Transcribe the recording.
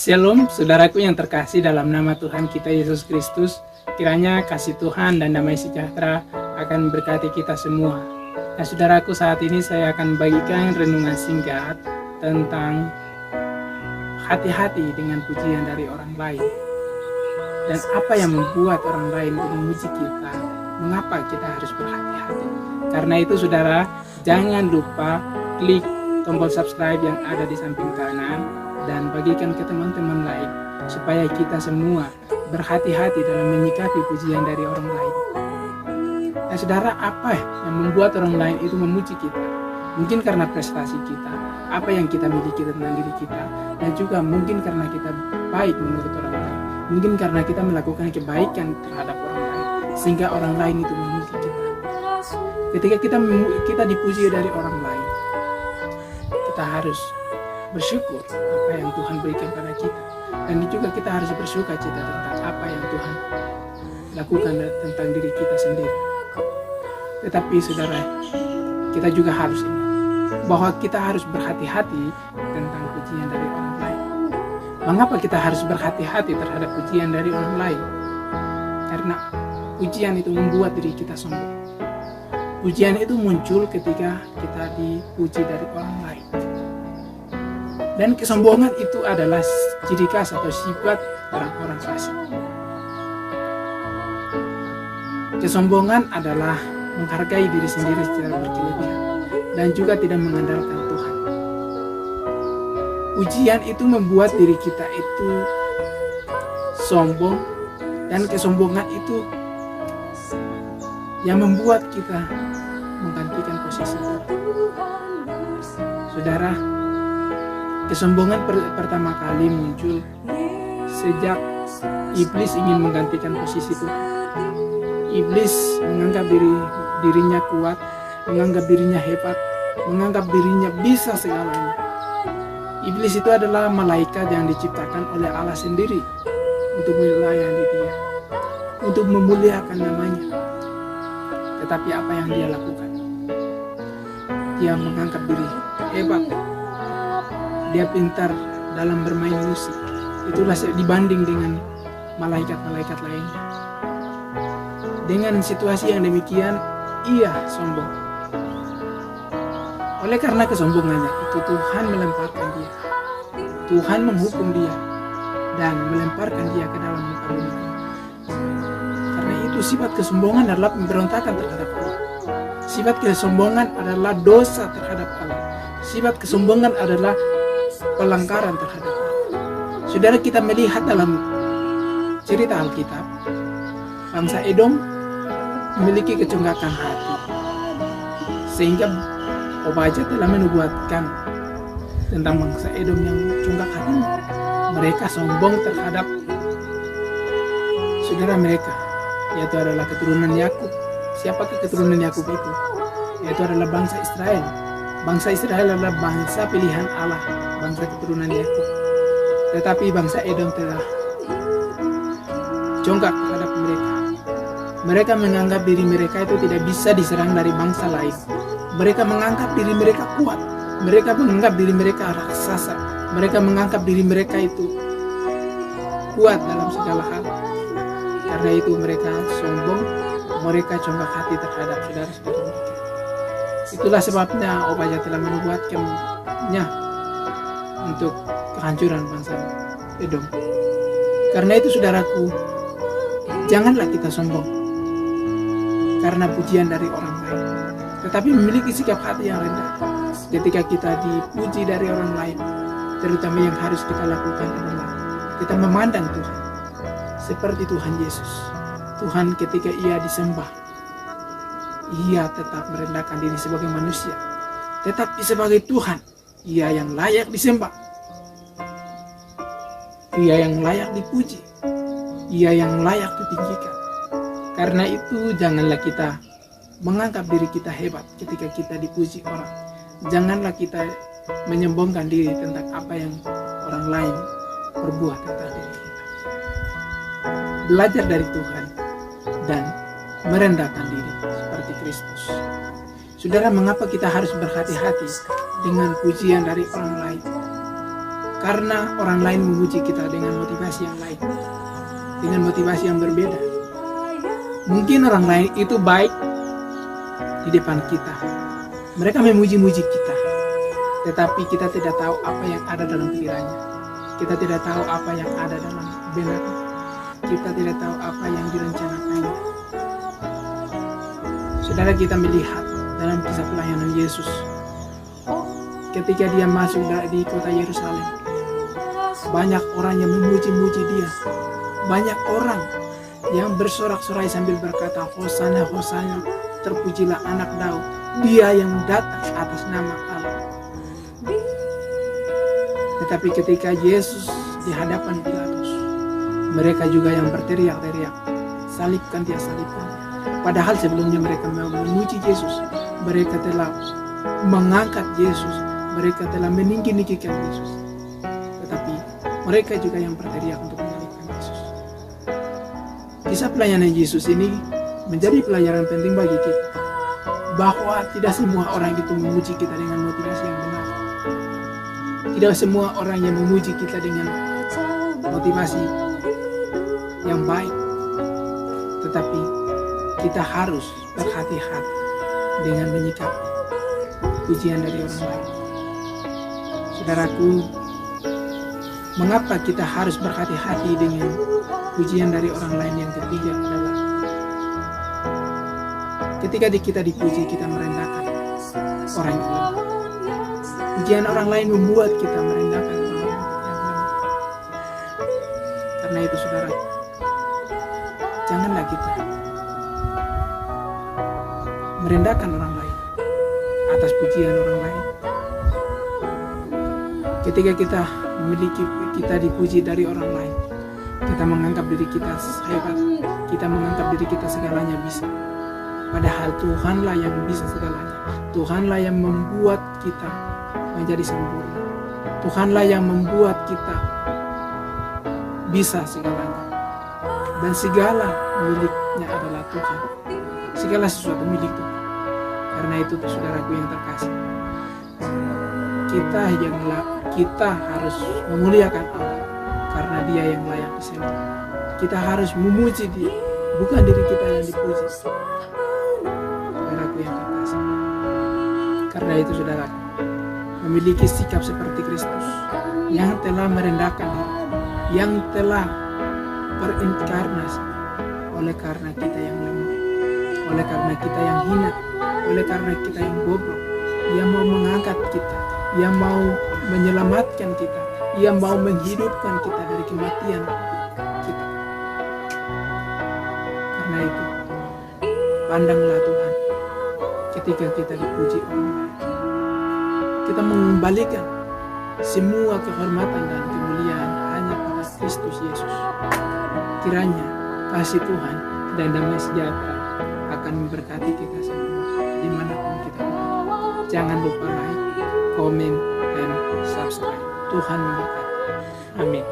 Shalom, saudaraku yang terkasih dalam nama Tuhan kita Yesus Kristus. Kiranya kasih Tuhan dan damai sejahtera akan memberkati kita semua. Nah, saudaraku, saat ini saya akan bagikan renungan singkat tentang hati-hati dengan pujian dari orang lain. Dan apa yang membuat orang lain memuji kita, mengapa kita harus berhati-hati. Karena itu saudara, jangan lupa klik tombol subscribe yang ada di samping kanan dan bagikan ke teman-teman lain supaya kita semua berhati-hati dalam menyikapi pujian dari orang lain. Nah saudara, apa yang membuat orang lain itu memuji kita? Mungkin karena prestasi kita, apa yang kita miliki tentang diri kita, dan juga mungkin karena kita baik menurut orang lain. Mungkin karena kita melakukan kebaikan terhadap orang lain, sehingga orang lain itu memuji kita. Ketika kita dipuji dari orang lain, kita harus bersyukur apa yang Tuhan berikan pada kita, dan juga kita harus bersuka cita tentang apa yang Tuhan lakukan tentang diri kita sendiri. Tetapi saudara, kita juga harus ingat bahwa kita harus berhati-hati tentang pujian dari orang lain. Mengapa kita harus berhati-hati terhadap pujian dari orang lain? Karena pujian itu membuat diri kita sombong. Pujian itu muncul ketika kita dipuji dari orang lain. Dan kesombongan itu adalah ciri khas atau sifat orang-orang fasik. Kesombongan adalah menghargai diri sendiri secara berlebihan dan juga tidak mengandalkan Tuhan. Pujian itu membuat diri kita itu sombong, dan kesombongan itu yang membuat kita menggantikan posisi Tuhan. Saudara, kesombongan pertama kali muncul sejak iblis ingin menggantikan posisi Tuhan. Iblis menganggap dirinya kuat, menganggap dirinya hebat, menganggap dirinya bisa segalanya. Iblis itu adalah malaikat yang diciptakan oleh Allah sendiri untuk melayani Dia, untuk memuliakan namanya. Tetapi apa yang dia lakukan? Dia menganggap diri hebat. Dia pintar dalam bermain musik. Itulah dibanding dengan malaikat-malaikat lainnya. Dengan situasi yang demikian, ia sombong. Oleh karena kesombongannya itu, Tuhan melemparkan dia. Tuhan menghukum dia dan melemparkan dia ke dalam muka bumi. Karena itu sifat kesombongan adalah pemberontakan terhadap Allah. Sifat kesombongan adalah dosa terhadap Allah. Sifat kesombongan adalah pelanggaran terhadap Allah. Saudara, kita melihat dalam cerita Alkitab, bangsa Edom memiliki kecongkakan hati, sehingga Obadya telah menubuatkan tentang bangsa Edom yang congkak hati. Mereka sombong terhadap saudara mereka, yaitu adalah keturunan Yakub. Siapakah keturunan Yakub itu? Yaitu adalah bangsa Israel. Bangsa Israel adalah bangsa pilihan Allah, bangsa keturunan Yakub. Tetapi bangsa Edom telah congkak terhadap mereka. Mereka menganggap diri mereka itu tidak bisa diserang dari bangsa lain. Mereka menganggap diri mereka kuat. Mereka menganggap diri mereka raksasa. Mereka menganggap diri mereka itu kuat dalam segala hal. Karena itu mereka sombong. Mereka congkak hati terhadap saudara-saudara mereka. Itulah sebabnya Obadya telah menubuatkannya untuk kehancuran bangsa Edom. Karena itu saudaraku, janganlah kita sombong karena pujian dari orang lain, tetapi memiliki sikap hati yang rendah. Ketika kita dipuji dari orang lain, terutama yang harus kita lakukan adalah kita memandang Tuhan seperti Tuhan Yesus. Tuhan ketika ia disembah, ia tetap merendahkan diri sebagai manusia, tetapi sebagai Tuhan, ia yang layak disembah, ia yang layak dipuji, ia yang layak ditinggikan. Karena itu janganlah kita menganggap diri kita hebat ketika kita dipuji orang. Janganlah kita menyombongkan diri tentang apa yang orang lain perbuat tentang diri kita. Belajar dari Tuhan dan merendahkan diri seperti Kristus. Saudara, mengapa kita harus berhati-hati dengan pujian dari orang lain? karena orang lain memuji kita dengan motivasi yang lain, dengan motivasi yang berbeda. Mungkin orang lain itu baik di depan kita, mereka memuji-muji kita, tetapi kita tidak tahu apa yang ada dalam pikirannya. Kita tidak tahu apa yang ada dalam benaknya. Kita tidak tahu apa yang direncanakannya. Saudara, kita melihat dalam kisah pelayanan Yesus, ketika dia masuk di kota Yerusalem, banyak orang yang memuji-muji dia. Banyak orang yang bersorak-sorai sambil berkata, Hosana, Hosana, terpujilah anak Daud, dia yang datang atas nama Allah. Tetapi ketika Yesus di hadapan Pilatus, mereka juga yang berteriak-teriak, salibkan dia, salibkan dia. Padahal sebelumnya mereka memuji Yesus, mereka telah mengangkat Yesus, mereka telah meninggi-ninggikan Yesus. Tetapi mereka juga yang berteriak untuk menyalibkan Yesus. Kisah pelayanan Yesus ini menjadi pelajaran penting bagi kita, bahwa tidak semua orang itu memuji kita dengan motivasi yang benar. Tidak semua orang yang memuji kita dengan motivasi yang baik. Tetapi kita harus berhati-hati dengan menyikapi pujian dari orang lain. Saudaraku, mengapa kita harus berhati-hati dengan pujian dari orang lain? Yang ketiga adalah ketika kita dipuji, kita merendahkan orang lain. Pujian orang lain membuat kita merendahkan orang lain. Karena itu saudara, janganlah kita merendahkan orang lain atas pujian orang lain. Ketika kita dipuji dari orang lain, kita menganggap diri kita hebat, kita menganggap diri kita segalanya bisa. Padahal Tuhanlah yang bisa segalanya. Tuhanlah yang membuat kita menjadi sempurna. Tuhanlah yang membuat kita bisa segalanya. Dan segala miliknya adalah Tuhan. Segala sesuatu milik Tuhan. Karena itu saudaraku yang terkasih, kita harus memuliakan Allah karena Dia yang layak disembah. Kita harus memuji Dia, bukan diri kita yang dipuji. Saudaraku yang terkasih, karena itu saudaraku, memiliki sikap seperti Kristus yang telah merendahkan diri, yang telah berinkarnasi oleh karena kita yang lemah, oleh karena kita yang hina, oleh karena kita yang bobrok. Dia mau mengangkat kita, Dia mau menyelamatkan kita, Dia mau menghidupkan kita dari kematian kita. Karena itu, pandanglah Tuhan ketika kita dipuji orang lain. Kita mengembalikan semua kehormatan dan kemuliaan hanya pada Kristus Yesus. Kiranya kasih Tuhan dan damai sejahtera akan memberkati kita semua dimanapun kita berada. Jangan lupa like, komen, dan subscribe. Tuhan memberkati. Amin.